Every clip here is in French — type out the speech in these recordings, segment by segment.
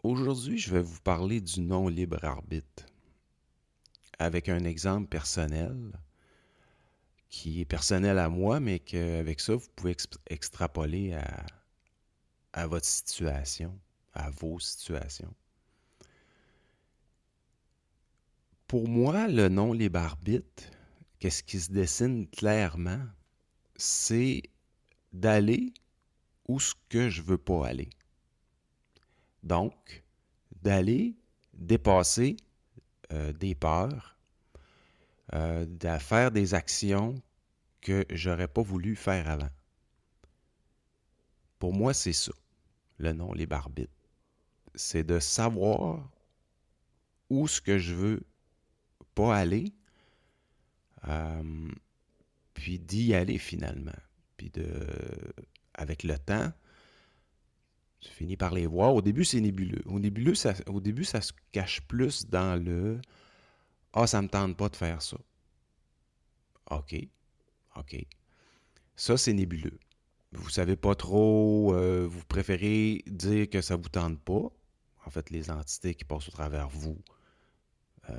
Aujourd'hui, je vais vous parler du non-libre arbitre avec un exemple personnel qui est personnel à moi, mais qu'avec ça, vous pouvez extrapoler à votre situation, à vos situations. Pour moi, le non-libre arbitre, qu'est-ce qui se dessine clairement, c'est d'aller où ce que je veux pas aller. Donc, d'aller dépasser des peurs, de faire des actions que j'aurais pas voulu faire avant. Pour moi, c'est ça, le non-libre arbitre. C'est de savoir où ce que je veux pas aller, euh, puis d'y aller finalement. Puis avec le temps, tu finis par les voir. Au début, c'est nébuleux. Au début, ça se cache plus dans le Ah, ça me tente pas de faire ça. OK, OK. Ça, c'est nébuleux. Vous savez pas trop, vous préférez dire que ça vous tente pas. En fait, les entités qui passent au travers vous. Tu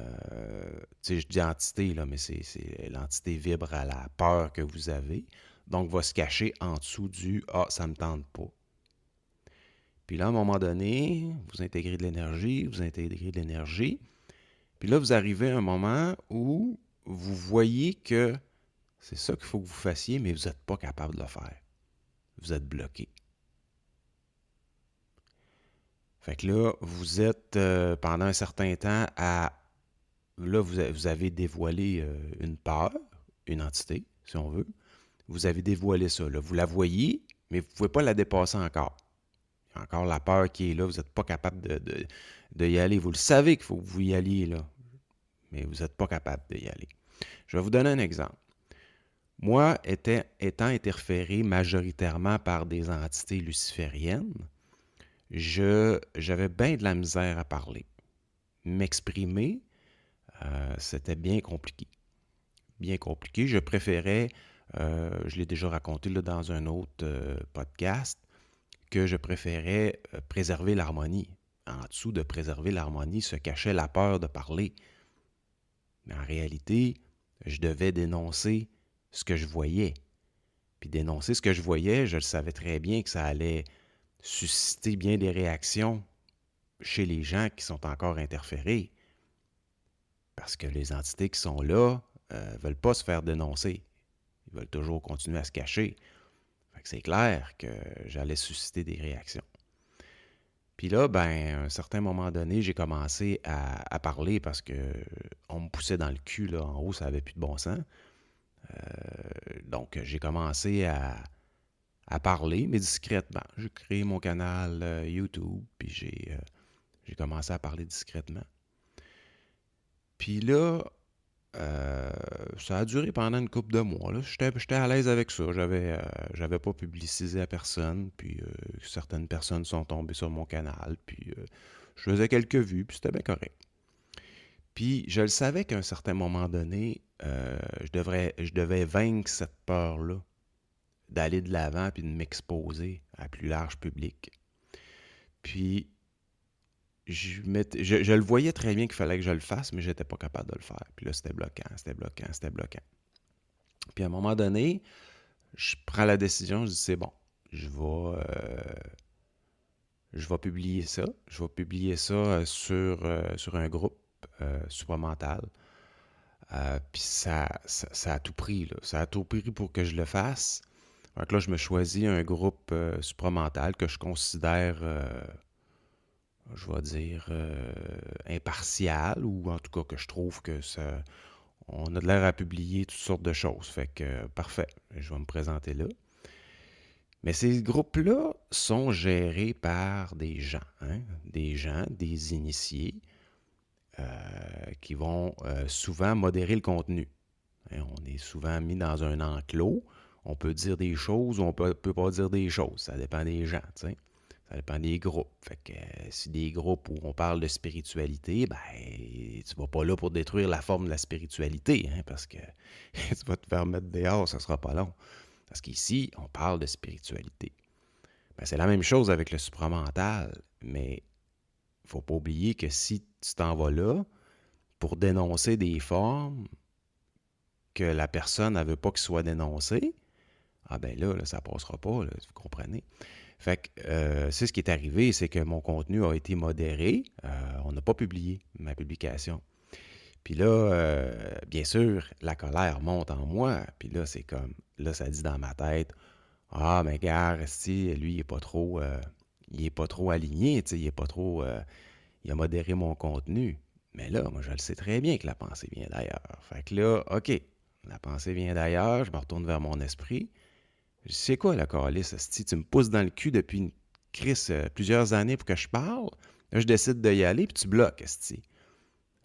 sais, je dis entité, là, mais l'entité vibre à la peur que vous avez. Donc, va se cacher en dessous du Ah, ça me tente pas. Puis là, à un moment donné, vous intégrez de l'énergie, vous intégrez de l'énergie. Puis là, vous arrivez à un moment où vous voyez que c'est ça qu'il faut que vous fassiez, mais vous n'êtes pas capable de le faire. Vous êtes bloqué. Fait que là, vous êtes pendant un certain temps à... Là, vous avez dévoilé une peur, une entité, si on veut. Vous avez dévoilé ça. Là. Vous la voyez, mais vous ne pouvez pas la dépasser encore. Il y a encore la peur qui est là. Vous n'êtes pas capable de y aller. Vous le savez qu'il faut que vous y alliez, là, mais vous n'êtes pas capable d'y aller. Je vais vous donner un exemple. Moi, étant interféré majoritairement par des entités lucifériennes, j'avais bien de la misère à parler. M'exprimer, c'était bien compliqué. Bien compliqué. Je préférais, je l'ai déjà raconté là, dans un autre podcast, que je préférais préserver l'harmonie. En dessous de préserver l'harmonie se cachait la peur de parler. Mais en réalité, je devais dénoncer ce que je voyais. Puis dénoncer ce que je voyais, je le savais très bien que ça allait susciter bien des réactions chez les gens qui sont encore interférés. Parce que les entités qui sont là ne veulent pas se faire dénoncer. Ils veulent toujours continuer à se cacher. Fait que c'est clair que j'allais susciter des réactions. Puis là, ben, à un certain moment donné, j'ai commencé à parler parce que on me poussait dans le cul, là, en haut, ça n'avait plus de bon sens. Donc, j'ai commencé à parler, mais discrètement. J'ai créé mon canal YouTube, puis j'ai commencé à parler discrètement. Puis là, ça a duré pendant une couple de mois. Là. J'étais à l'aise avec ça. J'avais pas publicisé à personne. Puis certaines personnes sont tombées sur mon canal. Puis je faisais quelques vues. Puis c'était bien correct. Puis je le savais qu'à un certain moment donné, je devais vaincre cette peur-là d'aller de l'avant puis de m'exposer à plus large public. Puis je le voyais très bien qu'il fallait que je le fasse, mais j'étais pas capable de le faire. Puis là, c'était bloquant, c'était bloquant, c'était bloquant. Puis à un moment donné, je prends la décision, je dis c'est bon, je vais publier ça. Je vais publier ça sur un groupe supramental. Puis ça a tout pris, là. Ça a tout pris pour que je le fasse. Donc là, je me choisis un groupe supramental que je considère, je vais dire, impartial, ou en tout cas que je trouve que ça, on a de l'air à publier toutes sortes de choses. Fait que, parfait, je vais me présenter là. Mais ces groupes-là sont gérés par des gens, des initiés, qui vont souvent modérer le contenu. Hein, on est souvent mis dans un enclos. On peut dire des choses ou on peut pas dire des choses. Ça dépend des gens, tu sais. Ça dépend des groupes. Fait que si des groupes où on parle de spiritualité, ben, tu vas pas là pour détruire la forme de la spiritualité, hein, parce que tu vas te faire mettre dehors, ça sera pas long. Parce qu'ici, on parle de spiritualité. Ben, c'est la même chose avec le supramental, mais faut pas oublier que si tu t'en vas là pour dénoncer des formes que la personne ne veut pas qu'ils soient dénoncées, ah ben là, ça passera pas, là, vous comprenez? Fait que c'est ce qui est arrivé, c'est que mon contenu a été modéré. On n'a pas publié ma publication. Puis là, bien sûr, la colère monte en moi. Puis là, c'est comme, là, ça dit dans ma tête, ah, mais gars, esti, lui, il est pas trop aligné, tu sais, il est pas trop, il a modéré mon contenu. Mais là, moi, je le sais très bien que la pensée vient d'ailleurs. Fait que là, OK, la pensée vient d'ailleurs, je me retourne vers mon esprit. Je dis, c'est quoi la calice, esti? Tu me pousses dans le cul depuis une crise plusieurs années pour que je parle. Là, je décide d'y aller, puis tu bloques, esti.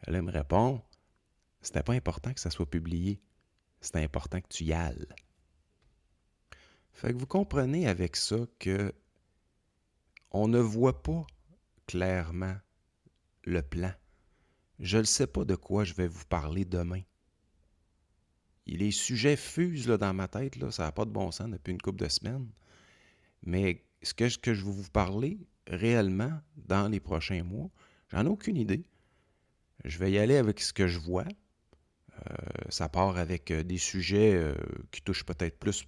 Là, il me répond, c'était pas important que ça soit publié. C'était important que tu y ailles. Fait que vous comprenez avec ça que on ne voit pas clairement le plan. Je ne sais pas de quoi je vais vous parler demain. Les sujets fusent là, dans ma tête, là, ça n'a pas de bon sens depuis une couple de semaines. Mais ce que je vais vous parler réellement dans les prochains mois, j'en ai aucune idée. Je vais y aller avec ce que je vois. Ça part avec des sujets qui touchent peut-être plus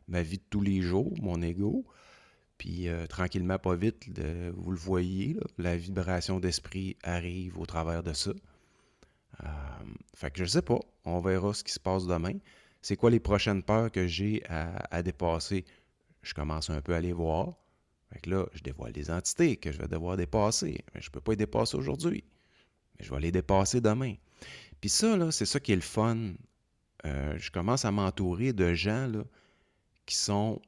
ma vie de tous les jours, mon ego. Puis tranquillement, pas vite, vous le voyez, là, la vibration d'esprit arrive au travers de ça. Fait que je sais pas, on verra ce qui se passe demain. C'est quoi les prochaines peurs que j'ai à dépasser? Je commence un peu à les voir. Fait que là, je dévoile des entités que je vais devoir dépasser. Mais je peux pas les dépasser aujourd'hui. Mais je vais les dépasser demain. Puis ça, là, c'est ça qui est le fun. Je commence à m'entourer de gens là, qui sont,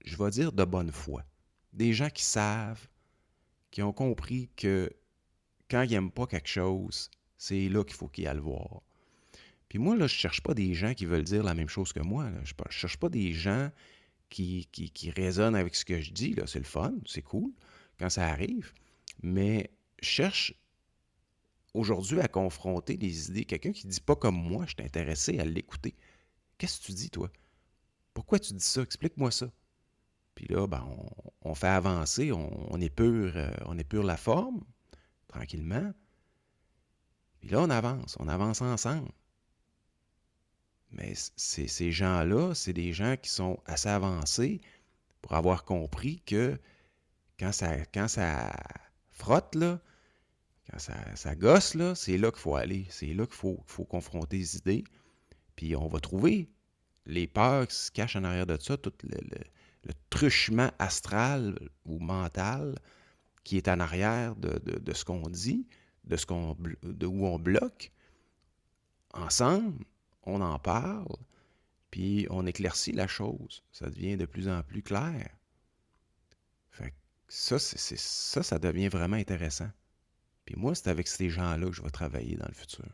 je vais dire, de bonne foi. Des gens qui savent, qui ont compris que quand ils n'aiment pas quelque chose, c'est là qu'il faut qu'ils aillent le voir. Puis moi, là, je cherche pas des gens qui veulent dire la même chose que moi. Là. Je cherche pas des gens qui résonnent avec ce que je dis. Là. C'est le fun, c'est cool quand ça arrive. Mais je cherche aujourd'hui à confronter les idées. Quelqu'un qui ne dit pas comme moi, je suis intéressé à l'écouter. Qu'est-ce que tu dis, toi? Pourquoi tu dis ça? Explique-moi ça. Puis là, ben, on fait avancer, on épure la forme, tranquillement. Puis là, on avance ensemble. Mais ces gens-là, c'est des gens qui sont assez avancés pour avoir compris que quand ça frotte, là, quand ça gosse, là, c'est là qu'il faut aller. C'est là qu'il faut confronter les idées. Puis on va trouver les peurs qui se cachent en arrière de ça, tout le truchement astral ou mental qui est en arrière de ce qu'on dit, de où on bloque. Ensemble, on en parle, puis on éclaircit la chose. Ça devient de plus en plus clair. Fait que ça devient vraiment intéressant. Puis moi, c'est avec ces gens-là que je vais travailler dans le futur.